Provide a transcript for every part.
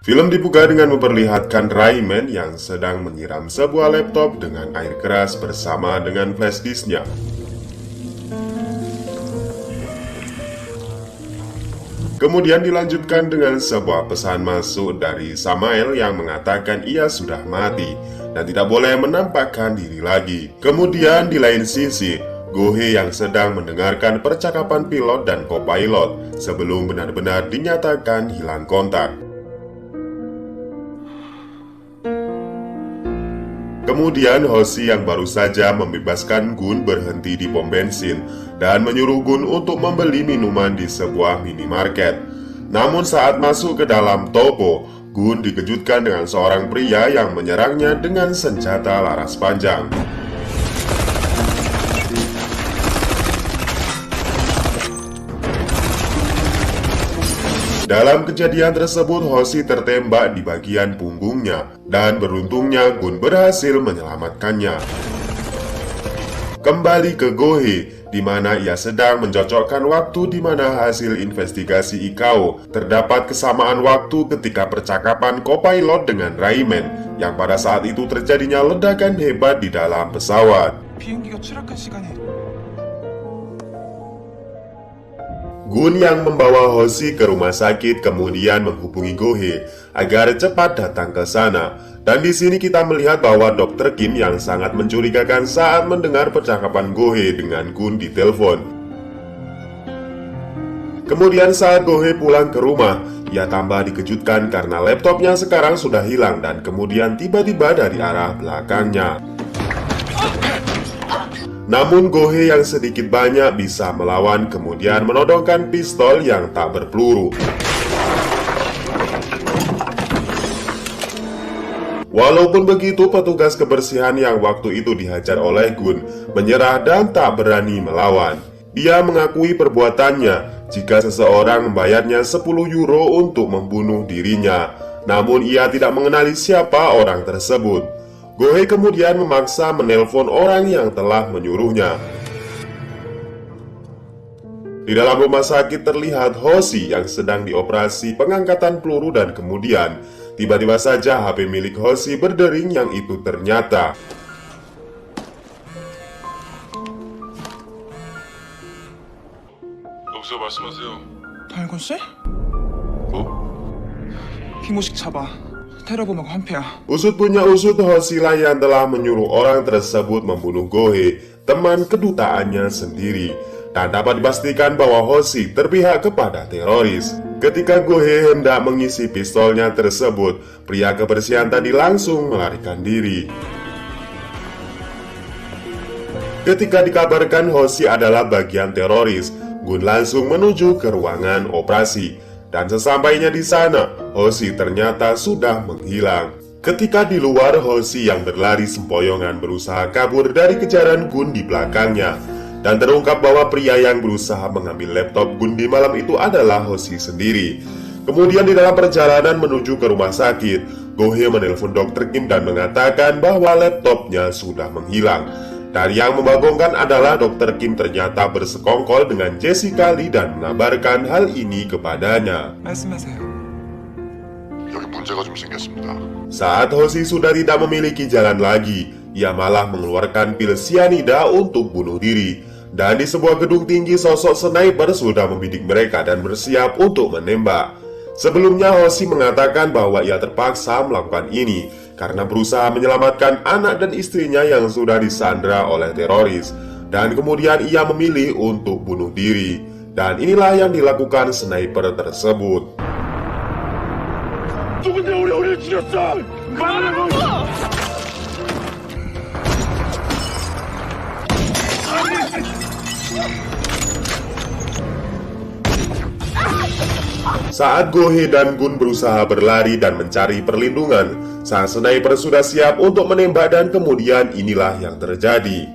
Film dibuka dengan memperlihatkan Rayman yang sedang menyiram sebuah laptop dengan air keras bersama dengan flash disknya. Kemudian dilanjutkan dengan sebuah pesan masuk dari Samael yang mengatakan ia sudah mati dan tidak boleh menampakkan diri lagi. Kemudian di lain sisi, Gohei yang sedang mendengarkan percakapan pilot dan co-pilot sebelum benar-benar dinyatakan hilang kontak. Kemudian Hoshi yang baru saja membebaskan Gun berhenti di pom bensin dan menyuruh Gun untuk membeli minuman di sebuah minimarket. Namun saat masuk ke dalam toko, Gun dikejutkan dengan seorang pria yang menyerangnya dengan senjata laras panjang. Dalam kejadian tersebut, Hoshi tertembak di bagian punggungnya, dan beruntungnya Gun berhasil menyelamatkannya. Kembali ke Gohei, di mana ia sedang mencocokkan waktu di mana hasil investigasi ICAO terdapat kesamaan waktu ketika percakapan co-pilot dengan Rayman, yang pada saat itu terjadinya ledakan hebat di dalam pesawat. Gun yang membawa Hoshi ke rumah sakit kemudian menghubungi Gohei agar cepat datang ke sana. Dan di sini kita melihat bahwa Dr. Kim yang sangat mencurigakan saat mendengar percakapan Gohei dengan Gun di telepon. Kemudian saat Gohei pulang ke rumah, ia tambah dikejutkan karena laptopnya sekarang sudah hilang dan kemudian tiba-tiba dari arah belakangnya. Namun Gohei yang sedikit banyak bisa melawan kemudian menodongkan pistol yang tak berpeluru. Walaupun begitu, petugas kebersihan yang waktu itu dihajar oleh Gun menyerah dan tak berani melawan. Ia mengakui perbuatannya jika seseorang membayarnya 10 euro untuk membunuh dirinya. Namun ia tidak mengenali siapa orang tersebut. Gohei kemudian memaksa menelpon orang yang telah menyuruhnya. Di dalam rumah sakit terlihat Hoshi yang sedang dioperasi pengangkatan peluru dan kemudian tiba-tiba saja HP milik Hoshi berdering yang itu ternyata 여보세요, 말씀하세요. 달건 씨? 뭐? 피모식 잡아. 테러범하고 한패야. usut punya usut Hoshi lah yang telah menyuruh orang tersebut membunuh Gohei, teman kedutaannya sendiri. Dan dapat dipastikan bahwa Hoshi terpihak kepada teroris. Ketika Gohei hendak mengisi pistolnya tersebut, pria kebersihan tadi langsung melarikan diri. Ketika dikabarkan Hoshi adalah bagian teroris, Gun langsung menuju ke ruangan operasi. Dan sesampainya di sana, Hoshi ternyata sudah menghilang. Ketika di luar, Hoshi yang berlari sempoyongan berusaha kabur dari kejaran Gun di belakangnya. Dan terungkap bahwa pria yang berusaha mengambil laptop Gun di malam itu adalah Hoshi sendiri. Kemudian di dalam perjalanan menuju ke rumah sakit, Gohei menelpon Dr. Kim dan mengatakan bahwa laptopnya sudah menghilang. Dan yang membagongkan adalah Dr. Kim ternyata bersekongkol dengan Jessica Lee dan mengabarkan hal ini kepadanya. 말씀하세요. 여기 문제가 좀 생겼습니다. Saat Hoshi sudah tidak memiliki jalan lagi, ia malah mengeluarkan pil sianida untuk bunuh diri. Dan di sebuah gedung tinggi, sosok sniper sudah membidik mereka dan bersiap untuk menembak. Sebelumnya Hoshi mengatakan bahwa ia terpaksa melakukan ini karena berusaha menyelamatkan anak dan istrinya yang sudah disandra oleh teroris. Dan kemudian ia memilih untuk bunuh diri. Dan inilah yang dilakukan sniper tersebut. Saat Gohei dan Gun berusaha berlari dan mencari perlindungan, sang sniper sudah siap untuk menembak dan kemudian inilah yang terjadi.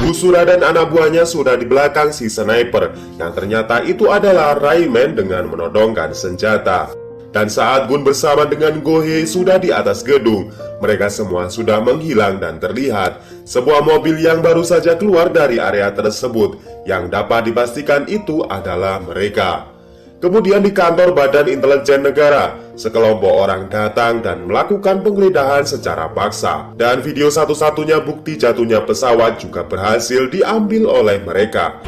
Busura dan anak buahnya sudah di belakang si sniper, yang ternyata itu adalah Rayman dengan menodongkan senjata. Dan saat Gun bersama dengan Go-hye sudah di atas gedung, mereka semua sudah menghilang dan terlihat sebuah mobil yang baru saja keluar dari area tersebut yang dapat dipastikan itu adalah mereka. Kemudian di kantor Badan Intelijen Negara, sekelompok orang datang dan melakukan penggeledahan secara paksa. Dan video satu-satunya bukti jatuhnya pesawat juga berhasil diambil oleh mereka.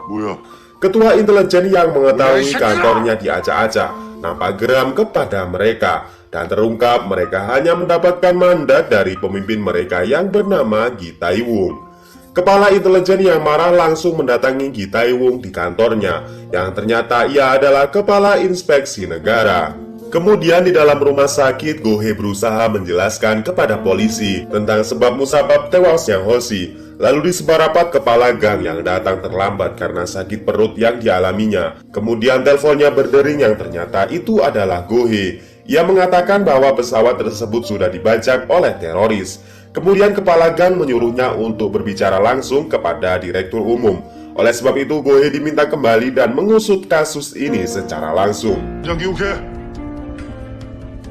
뭐야? Ketua intelijen yang mengetahui kantornya diacak-acak nampak geram kepada mereka dan terungkap mereka hanya mendapatkan mandat dari pemimpin mereka yang bernama Gi Tai-wung. Kepala intelijen yang marah langsung mendatangi Gi Tai-wung di kantornya yang ternyata ia adalah kepala inspeksi negara. Kemudian di dalam rumah sakit, Go-hye berusaha menjelaskan kepada polisi tentang sebab musabab tewasnya Hoshi. Lalu disebar rapat kepala gang yang datang terlambat karena sakit perut yang dialaminya. Kemudian teleponnya berdering yang ternyata itu adalah Go-hye. Ia mengatakan bahwa pesawat tersebut sudah dibajak oleh teroris. Kemudian kepala gang menyuruhnya untuk berbicara langsung kepada direktur umum. Oleh sebab itu Go-hye diminta kembali dan mengusut kasus ini secara langsung. 장기 오케이?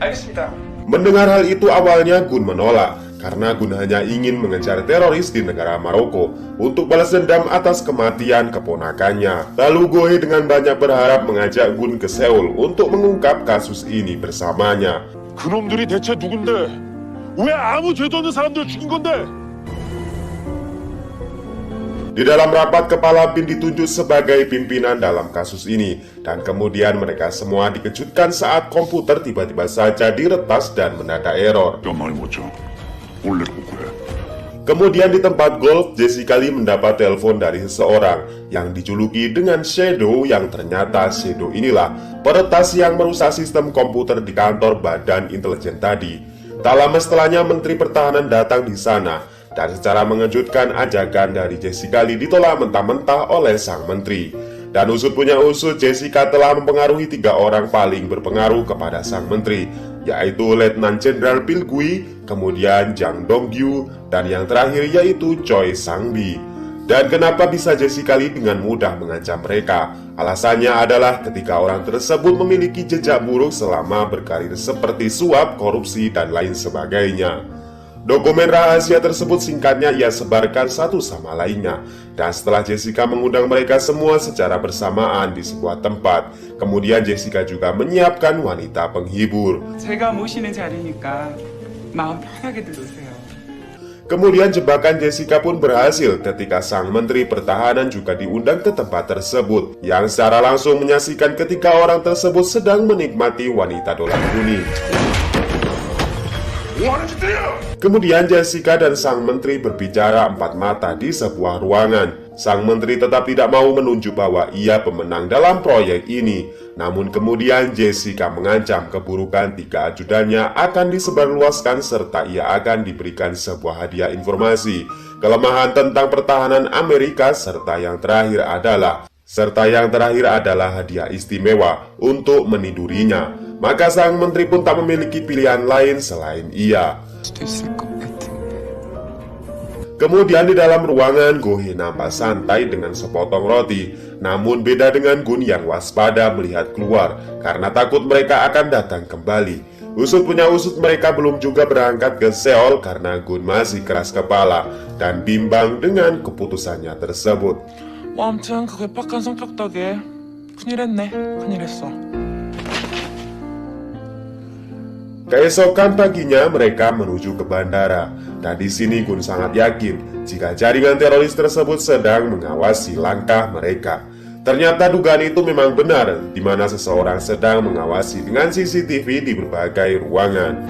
알겠습니다. Mendengar hal itu awalnya Gun menolak karena Gun hanya ingin mengejar teroris di negara Maroko untuk balas dendam atas kematian keponakannya. Lalu Go-hye dengan banyak berharap mengajak Gun ke Seoul untuk mengungkap kasus ini bersamanya. 그놈들이 대체 누군데? 왜 아무 죄도 없는 사람들 죽인 건데? Di dalam rapat, Kepala BIN ditunjuk sebagai pimpinan dalam kasus ini. Dan kemudian mereka semua dikejutkan saat komputer tiba-tiba saja diretas dan mendadak error. 몇 못 줘. 원래 그래. Kemudian di tempat golf, Jessica Lee mendapat telepon dari seseorang yang dijuluki dengan Shadow, yang ternyata Shadow inilah peretas yang merusak sistem komputer di kantor Badan Intelijen tadi. Tak lama setelahnya Menteri Pertahanan datang di sana. Dan secara mengejutkan ajakan dari Jessica Lee ditolak mentah-mentah oleh sang menteri. Dan usut punya usut, Jessica telah mempengaruhi 3 orang paling berpengaruh kepada sang menteri, yaitu Letnan Jenderal Pilgui, kemudian Jang Dong-gyu, dan yang terakhir yaitu Choi Sang-bi. Dan kenapa bisa Jessica Lee dengan mudah mengancam mereka? Alasannya adalah ketika orang tersebut memiliki jejak buruk selama berkarir seperti suap, korupsi, dan lain sebagainya. Dokumen rahasia tersebut singkatnya ia sebarkan satu sama lainnya. Dan setelah Jessica mengundang mereka semua secara bersamaan di sebuah tempat, kemudian Jessica juga menyiapkan wanita penghibur. 제가 모시는 자리니까 마음 편하게 들으세요. Kemudian jebakan Jessica pun berhasil ketika sang menteri pertahanan juga diundang ke tempat tersebut, yang secara langsung menyaksikan ketika orang tersebut sedang menikmati wanita dolar kuning. Kemudian Jessica dan sang menteri berbicara empat mata di sebuah ruangan. Sang menteri tetap tidak mau menunjuk bahwa ia pemenang dalam proyek ini. Namun kemudian Jessica mengancam keburukan 3 ajudannya akan disebarluaskan serta ia akan diberikan sebuah hadiah informasi, kelemahan tentang pertahanan Amerika, serta yang terakhir adalah hadiah istimewa untuk menidurinya. Maka sang menteri pun tak memiliki pilihan lain selain ia. 수도 있을 것 같은데. Kemudian di dalam ruangan, Go-hye nampak santai dengan sepotong roti. Namun beda dengan Gun yang waspada melihat keluar karena takut mereka akan datang kembali. Usut punya usut, mereka belum juga berangkat ke Seoul karena Gun masih keras kepala dan bimbang dengan keputusannya tersebut. 뭐 아무튼 그 괴팍한 성격 덕에 큰일 했네. 큰일 했어. Keesokan paginya mereka menuju ke bandara, dan di sini Gun sangat yakin jika jaringan teroris tersebut sedang mengawasi langkah mereka. Ternyata dugaan itu memang benar, di mana seseorang sedang mengawasi dengan CCTV di berbagai ruangan.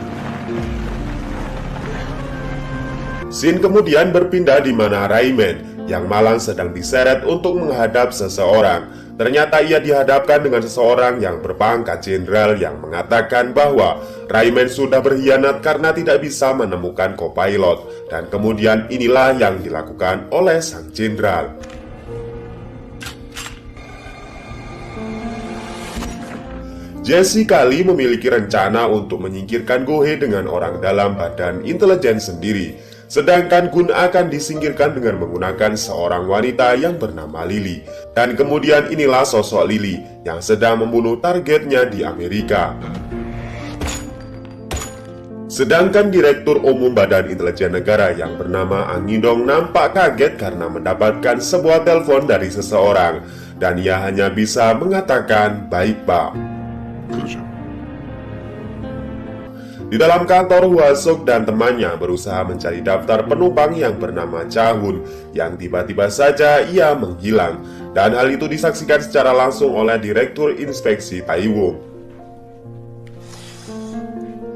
Scene kemudian berpindah di mana Rayman yang malang sedang diseret untuk menghadap seseorang. Ternyata ia dihadapkan dengan seseorang yang berpangkat jenderal yang mengatakan bahwa Rayman sudah berkhianat karena tidak bisa menemukan co-pilot. Dan kemudian inilah yang dilakukan oleh sang jenderal. Jessica Lee memiliki rencana untuk menyingkirkan Go-hye dengan orang dalam Badan Intelijen sendiri. Sedangkan Gun akan disingkirkan dengan menggunakan seorang wanita yang bernama Lily. Dan kemudian inilah sosok Lily yang sedang membunuh targetnya di Amerika. Sedangkan Direktur Umum Badan Intelijen Negara yang bernama Ang Indong nampak kaget karena mendapatkan sebuah telepon dari seseorang. Dan ia hanya bisa mengatakan, "Baik, Pak." 그러죠. Di dalam kantor, Hwasuk dan temannya berusaha mencari daftar penumpang yang bernama Chahun yang tiba-tiba saja ia menghilang. Dan hal itu disaksikan secara langsung oleh Direktur Inspeksi Taiwo.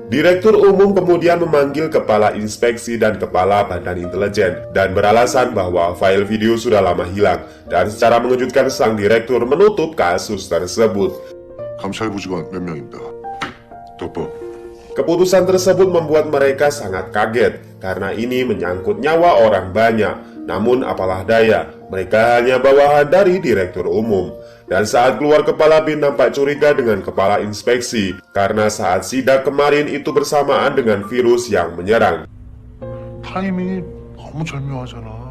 Direktur Umum kemudian memanggil Kepala Inspeksi dan Kepala Badan Intelijen dan beralasan bahwa file video sudah lama hilang. Dan secara mengejutkan sang direktur menutup kasus tersebut. 감찰부직원 몇 명입니다. 덕보. Keputusan tersebut membuat mereka sangat kaget karena ini menyangkut nyawa orang banyak. Namun apalah daya, mereka hanya bawahan dari Direktur Umum. Dan saat keluar, Kepala BIN nampak curiga dengan Kepala Inspeksi karena saat sidak kemarin itu bersamaan dengan virus yang menyerang. 타이밍이 너무 절묘하잖아.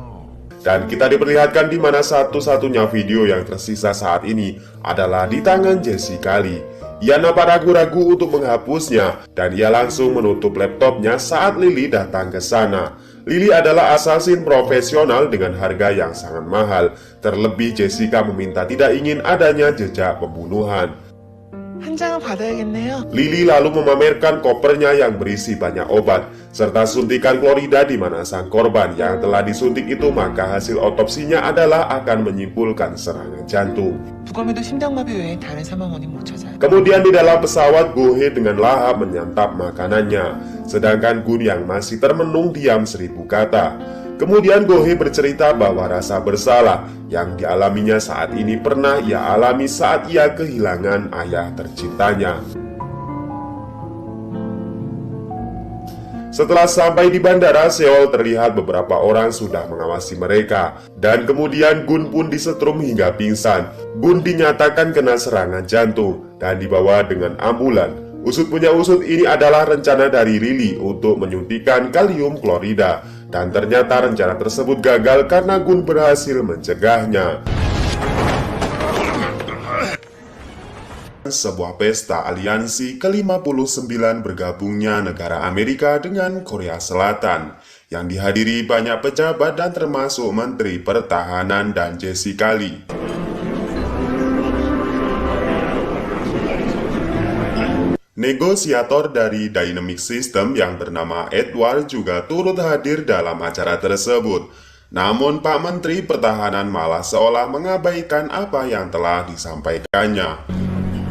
Dan kita diperlihatkan di mana satu-satunya video yang tersisa saat ini adalah di tangan Jessica Lee. Ia nampak ragu-ragu untuk menghapusnya dan ia langsung menutup laptopnya saat Lily datang ke sana. Lily adalah asasin profesional dengan harga yang sangat mahal. Terlebih Jessica meminta tidak ingin adanya jejak pembunuhan. 한 장은 받아야겠네요. Lily lalu memamerkan kopernya yang berisi banyak obat serta suntikan klorida di mana sang korban yang telah disuntik itu maka hasil otopsinya adalah akan menyimpulkan serangan jantung. 부검에도 심장마비 외에 다른 사망 원인 못 찾아요. Kemudian di dalam pesawat, Go-hye dengan lahap menyantap makanannya, sedangkan Gun yang masih termenung diam 1000 kata. Kemudian Go-hye bercerita bahwa rasa bersalah yang dialaminya saat ini pernah ia alami saat ia kehilangan ayah tercintanya. Setelah sampai di bandara Seoul, terlihat beberapa orang sudah mengawasi mereka. Dan kemudian Gun pun disetrum hingga pingsan. Gun dinyatakan kena serangan jantung dan dibawa dengan ambulan. Usut punya usut, ini adalah rencana dari Lily untuk menyuntikkan kalium klorida. Dan ternyata rencana tersebut gagal karena Gun berhasil mencegahnya. Sebuah pesta aliansi ke-59 bergabungnya negara Amerika dengan Korea Selatan yang dihadiri banyak pejabat dan termasuk Menteri Pertahanan dan Jessica Lee. Negosiator dari Dynamic System yang bernama Edward juga turut hadir dalam acara tersebut. Namun Pak Menteri Pertahanan malah seolah mengabaikan apa yang telah disampaikannya.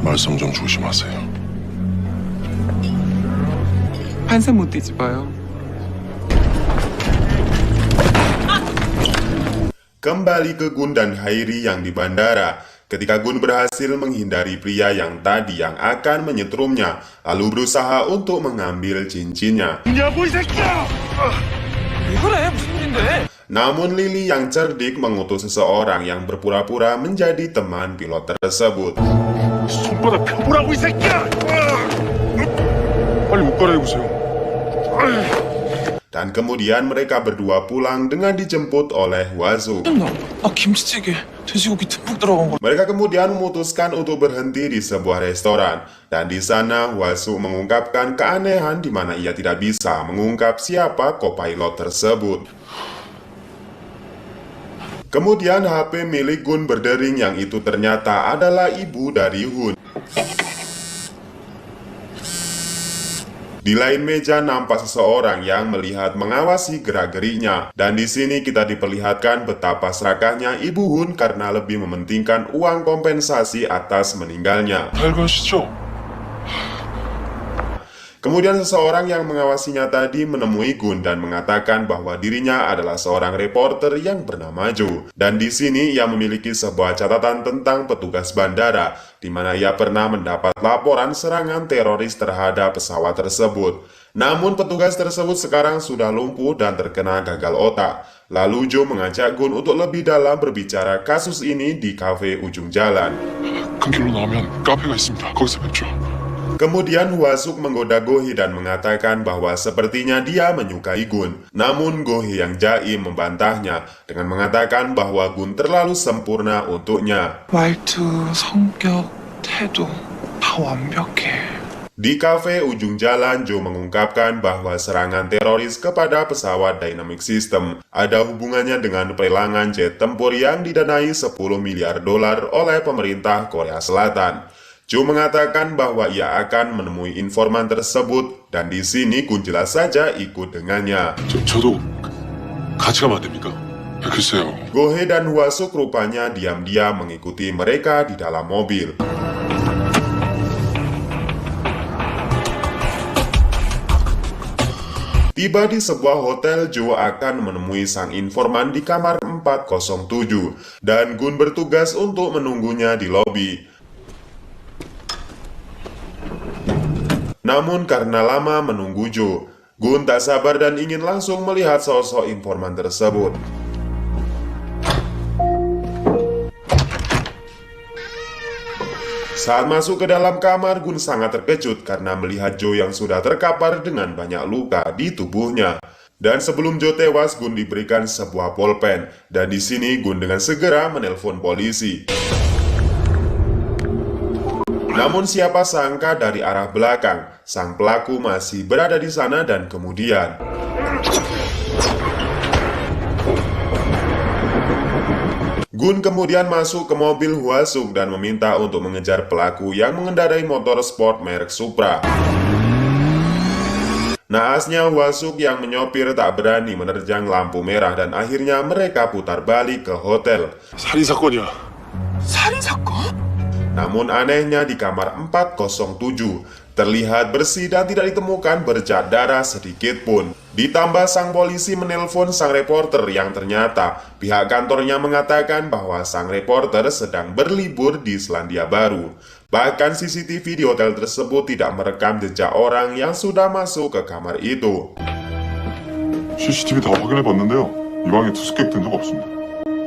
말씀 좀 조심하세요. 환산 못 뒤집어요. Kembali ke Gun dan Hairi yang di bandara. Ketika Gun berhasil menghindari pria yang tadi yang akan menyetrumnya, lalu berusaha untuk mengambil cincinnya. 뭐냐고 이 새끼야! 왜 그래? 무슨 일인데? Namun Lily yang cerdik mengutus seseorang yang berpura-pura menjadi teman pilot tersebut. 손바닥 펴보라고 이 새끼야! 빨리 옷 갈아입으세요. Dan kemudian mereka berdua pulang dengan dijemput oleh Hwasuk. 김치찌개, 돼지고기 듬뿍 들어간 거. Mereka kemudian memutuskan untuk berhenti di sebuah restoran. Dan di sana Hwasuk mengungkapkan keanehan di mana ia tidak bisa mengungkap siapa co-pilot tersebut. Kemudian HP milik Gun berdering yang itu ternyata adalah ibu dari Hun. Di lain meja nampak seseorang yang melihat mengawasi gerak-geriknya. Dan di sini kita diperlihatkan betapa serakahnya Ibu Hun karena lebih mementingkan uang kompensasi atas meninggalnya. 밝으시죠? Kemudian seseorang yang mengawasinya tadi menemui Gun dan mengatakan bahwa dirinya adalah seorang reporter yang bernama Jo. Dan di sini ia memiliki sebuah catatan tentang petugas bandara, di mana ia pernah mendapat laporan serangan teroris terhadap pesawat tersebut. Namun petugas tersebut sekarang sudah lumpuh dan terkena gagal otak. Lalu Jo mengajak Gun untuk lebih dalam berbicara kasus ini di kafe ujung jalan. 큰 길로 나오면 카페가 있습니다. 거기서 뵙죠. Kemudian Hwasuk menggoda Go-hee dan mengatakan bahwa sepertinya dia menyukai Gun. Namun Go-hee yang jaim membantahnya dengan mengatakan bahwa Gun terlalu sempurna untuknya. 말투, 성격, 태도 다 완벽해. Di kafe ujung jalan, Joe mengungkapkan bahwa serangan teroris kepada pesawat Dynamic System ada hubungannya dengan pelelangan jet tempur yang didanai 10 miliar dolar oleh pemerintah Korea Selatan. Joe mengatakan bahwa ia akan menemui informan tersebut dan di sini Gun jelas saja ikut dengannya. 저도 같이 가면 안 됩니까? 글쎄요. Go-hee dan Hwasuk rupanya diam-diam mengikuti mereka di dalam mobil. Tiba di sebuah hotel, Joe akan menemui sang informan di kamar 407 dan Gun bertugas untuk menunggunya di lobi. Namun karena lama menunggu Joe, Gun tak sabar dan ingin langsung melihat sosok informan tersebut. Saat masuk ke dalam kamar, Gun sangat terkejut karena melihat Joe yang sudah terkapar dengan banyak luka di tubuhnya. Dan sebelum Joe tewas, Gun diberikan sebuah pulpen. Dan di sini Gun dengan segera menelpon polisi. Namun siapa sangka dari arah belakang, sang pelaku masih berada di sana dan kemudian Gun kemudian masuk ke mobil Hwasuk dan meminta untuk mengejar pelaku yang mengendarai motor sport merek Supra. Naasnya Hwasuk yang menyopir tak berani menerjang lampu merah dan akhirnya mereka putar balik ke hotel. 살인사건이야. 살인사건? Namun anehnya di kamar 407 terlihat bersih dan tidak ditemukan bercak darah sedikit pun. Ditambah sang polisi menelpon sang reporter yang ternyata pihak kantornya mengatakan bahwa sang reporter sedang berlibur di Selandia Baru. Bahkan CCTV di hotel tersebut tidak merekam jejak orang yang sudah masuk ke kamar itu. CCTV 다 확인해봤는데요. 이 방에 투스객 된 적 없습니다.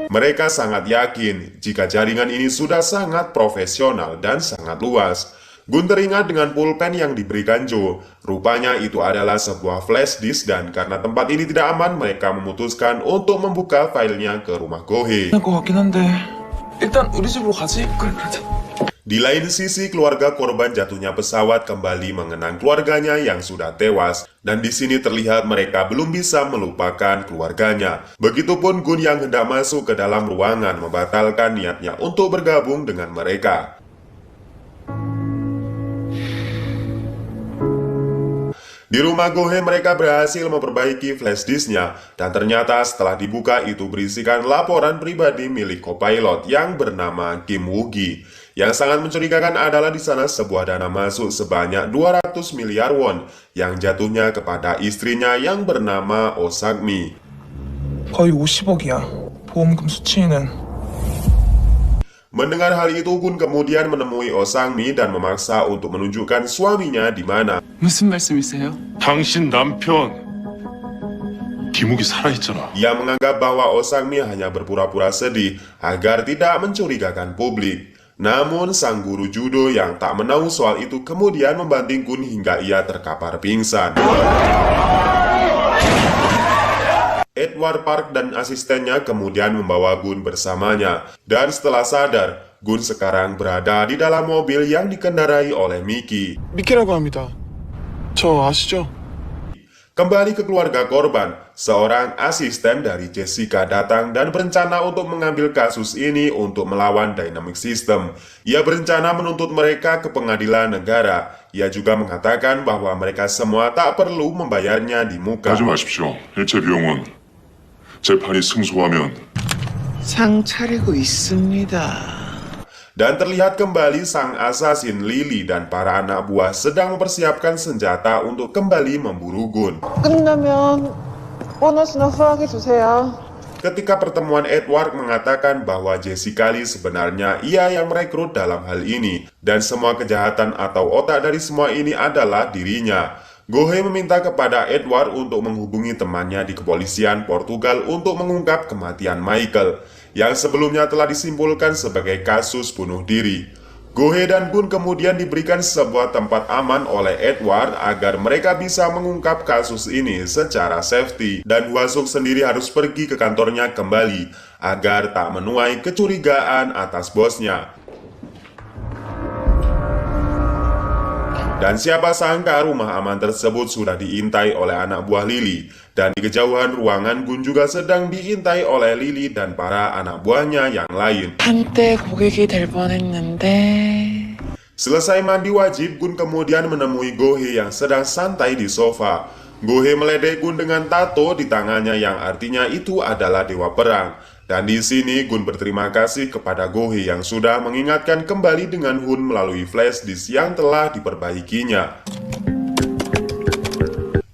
Mereka sangat yakin jika jaringan ini sudah sangat profesional dan sangat luas. Gun teringat dengan pulpen yang diberikan Joe. Rupanya itu adalah sebuah flash disk dan karena tempat ini tidak aman, mereka memutuskan untuk membuka filenya ke rumah Go-hee. 것 같긴 한데 일단 우리 집으로 가지. 그래 그러자. Di lain sisi, keluarga korban jatuhnya pesawat kembali mengenang keluarganya yang sudah tewas. Dan di sini terlihat mereka belum bisa melupakan keluarganya. Begitupun Gun yang hendak masuk ke dalam ruangan membatalkan niatnya untuk bergabung dengan mereka. Di rumah Go-hee mereka berhasil memperbaiki flash disknya dan ternyata setelah dibuka itu berisikan laporan pribadi milik co-pilot yang bernama Kim Woo-gi. Yang sangat mencurigakan adalah di sana sebuah dana masuk sebanyak 200 miliar won yang jatuhnya kepada istrinya yang bernama Oh Sak-mi. 거의 50억이야. 보험금 수취는. Mendengar hal itu, Gun kemudian menemui Oh Sang-mi dan memaksa untuk menunjukkan suaminya di mana. 무슨 말씀이세요? 당신 남편 김욱이 살아있잖아. Ia menganggap bahwa Oh Sang-mi hanya berpura-pura sedih agar tidak mencurigakan publik. Namun sang guru judo yang tak menahu soal itu kemudian membanting Gun hingga ia terkapar pingsan. Edward Park dan asistennya kemudian membawa Gun bersamanya. Dan setelah sadar, Gun sekarang berada di dalam mobil yang dikendarai oleh Mickey. 미키라고 합니다. 저 아시죠? Kembali ke keluarga korban, seorang asisten dari Jessica datang dan berencana untuk mengambil kasus ini untuk melawan Dynamic System. Ia berencana menuntut mereka ke pengadilan negara. Ia juga mengatakan bahwa mereka semua tak perlu membayarnya di muka. 하지 마십시오. 일체 비용은 재판이 승소하면 상 차리고 있습니다. Dan terlihat kembali sang asasin Lily dan para anak buah sedang mempersiapkan senjata untuk kembali memburu Gun. 끝나면 보너스나 후하게 주세요. Ketika pertemuan, Edward mengatakan bahwa Jessica Lee sebenarnya ia yang merekrut dalam hal ini dan semua kejahatan atau otak dari semua ini adalah dirinya. Go-hee meminta kepada Edward untuk menghubungi temannya di kepolisian Portugal untuk mengungkap kematian Michael yang sebelumnya telah disimpulkan sebagai kasus bunuh diri. Gohei dan Gun kemudian diberikan sebuah tempat aman oleh Edward agar mereka bisa mengungkap kasus ini secara safety, dan Hwasuk sendiri harus pergi ke kantornya kembali agar tak menuai kecurigaan atas bosnya. Dan siapa sangka rumah aman tersebut sudah diintai oleh anak buah Lily, dan di kejauhan ruangan Gun juga sedang diintai oleh Lily dan para anak buahnya yang lain. 한때 고객이 될 뻔했는데. Selesai mandi wajib, Gun kemudian menemui Gohei yang sedang santai di sofa. Gohei meledek Gun dengan tato di tangannya yang artinya itu adalah dewa perang. Dan di sini Gun berterima kasih kepada Gohei yang sudah mengingatkan kembali dengan Hun melalui flash disk yang telah diperbaikinya.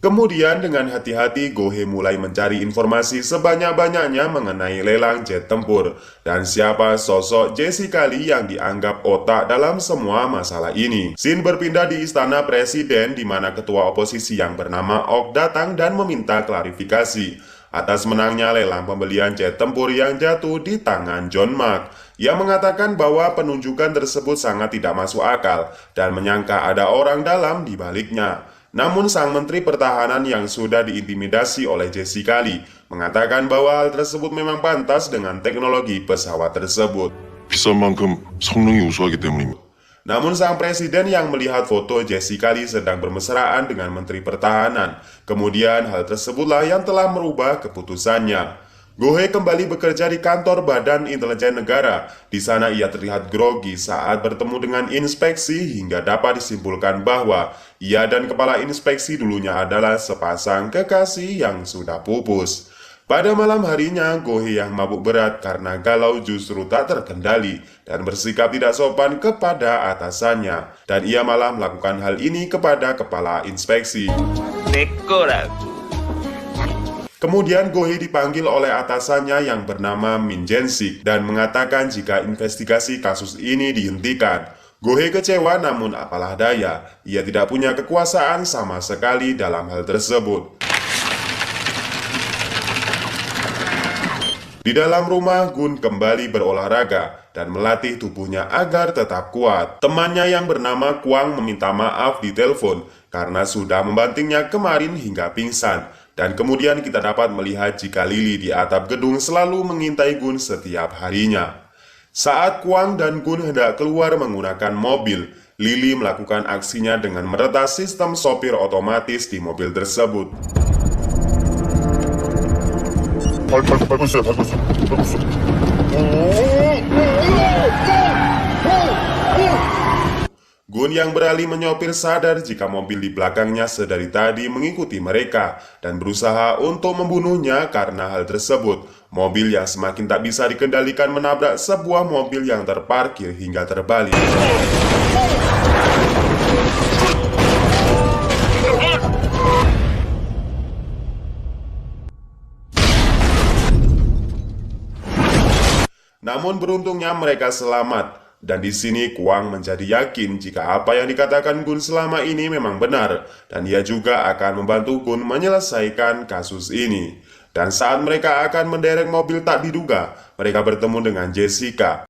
Kemudian dengan hati-hati Gohei mulai mencari informasi sebanyak-banyaknya mengenai lelang jet tempur dan siapa sosok Jessica Lee yang dianggap otak dalam semua masalah ini. Scene berpindah di istana presiden di mana ketua oposisi yang bernama Ok datang dan meminta klarifikasi atas menangnya lelang pembelian jet tempur yang jatuh di tangan John Mark. Ia mengatakan bahwa penunjukan tersebut sangat tidak masuk akal dan menyangka ada orang dalam di baliknya. Namun sang menteri pertahanan yang sudah diintimidasi oleh Jessica Lee mengatakan bahwa hal tersebut memang pantas dengan teknologi pesawat tersebut. 비싼 만큼 성능이 우수하기 때문입니다. Namun sang presiden yang melihat foto Jessica Lee sedang bermesraan dengan menteri pertahanan, kemudian hal tersebutlah yang telah merubah keputusannya. Gohei kembali bekerja di kantor Badan Intelijen Negara. Di sana ia terlihat grogi saat bertemu dengan inspeksi hingga dapat disimpulkan bahwa ia dan kepala inspeksi dulunya adalah sepasang kekasih yang sudah pupus. Pada malam harinya, Gohei yang mabuk berat karena galau justru tak terkendali dan bersikap tidak sopan kepada atasannya. Dan ia malah melakukan hal ini kepada kepala inspeksi. Kemudian Gohei dipanggil oleh atasannya yang bernama Min Jae-sik dan mengatakan jika investigasi kasus ini dihentikan. Gohei kecewa namun apalah daya, ia tidak punya kekuasaan sama sekali dalam hal tersebut. Di dalam rumah, Gun kembali berolahraga dan melatih tubuhnya agar tetap kuat. Temannya yang bernama Kwang meminta maaf di telepon karena sudah membantingnya kemarin hingga pingsan. Dan kemudian kita dapat melihat jika Lily di atap gedung selalu mengintai Gun setiap harinya. Saat Kwang dan Gun hendak keluar menggunakan mobil, Lily melakukan aksinya dengan meretas sistem sopir otomatis di mobil tersebut. 밟고 있어요. Gun yang beralih menyopir sadar jika mobil di belakangnya sedari tadi mengikuti mereka dan berusaha untuk membunuhnya karena hal tersebut. Mobil yang semakin tak bisa dikendalikan menabrak sebuah mobil yang terparkir hingga terbalik. Namun beruntungnya mereka selamat. Dan di sini Kwang menjadi yakin jika apa yang dikatakan Gun selama ini memang benar. Dan ia juga akan membantu Gun menyelesaikan kasus ini. Dan saat mereka akan menderek mobil tak diduga, mereka bertemu dengan Jessica.